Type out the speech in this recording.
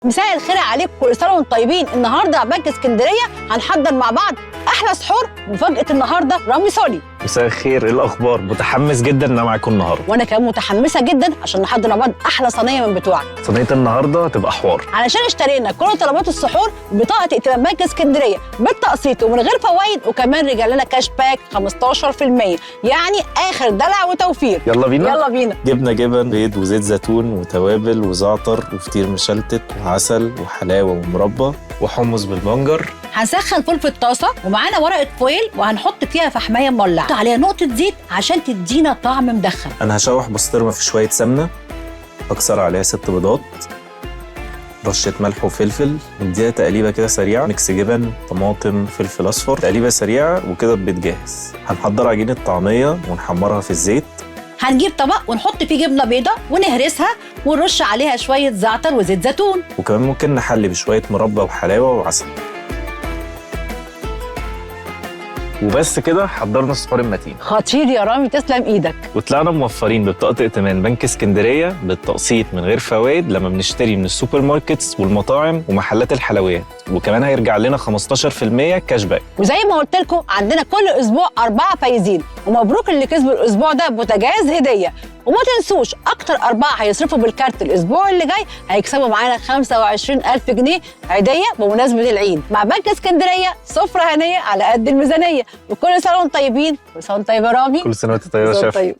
مساء الخير عليكم، كل سنه وانتم طيبين. النهارده بنك اسكندريه هنحضر مع بعض احلى سحور. مفاجاه النهارده رامي سولي. مساء الخير، ايه الاخبار؟ متحمس جدا ان انا معاكم النهارده. وانا كمان متحمسه جدا عشان نحضر مع بعض احلى صينيه من بتوعك. صينيه النهارده هتبقى حوار، علشان اشترينا كل طلبات السحور بطاقه ائتمان بنك اسكندريه بالتقسيط ومن غير فوائد، وكمان رجع لنا كاش باك 15%، يعني اخر دلع وتوفير. يلا بينا. يلا بينا. جبنه جبن، بيض وزيت زيتون وتوابل وزعتر وفطير مشلتت وعسل وحلاوه ومربى وحمص بالبنجر. هنسخن فول في الطاسه ومعانا ورقه فويل وهنحط فيها فحمايه مولعه، نحط عليها نقطه زيت عشان تدينا طعم مدخن. انا هشوح بسطرمه في شويه سمنه، اكسر عليها 6 بيضات، رشه ملح وفلفل، نديها تقليبه كده سريعه، ميكس جبن طماطم فلفل اصفر، تقليبه سريعه وكده البيض جاهز. هنحضر عجينه طعميه ونحمرها في الزيت. هنجيب طبق ونحط فيه جبنه بيضه ونهرسها ونرش عليها شويه زعتر وزيت زيتون، وكمان ممكن نحلي بشويه مربى وحلاوه وعسل. وبس كده حضرنا السحور المتين. خطير يا رامي، تسلم ايدك. وطلعنا موفرين ببطاقه ائتمان بنك اسكندريه بالتقسيط من غير فوائد لما بنشتري من السوبر ماركتس والمطاعم ومحلات الحلويات، وكمان هيرجع لنا 15% كاش باك. وزي ما قلت لكم عندنا كل اسبوع 4 فايزين، ومبروك اللي كسبوا الاسبوع ده بوتاجاز هديه. وما تنسوش اكتر 4 هيصرفوا بالكارت الاسبوع اللي جاي هيكسبوا معانا 25,000 جنيه عيديه بمناسبه العيد مع بنك اسكندريه. سفره هنيه على قد الميزانيه. وكل سنه وانتم طيبين. كل سنه وانت طيب يا رامي. كل سنه وانت طيبه يا كل سنة شيف. وأنت طيب.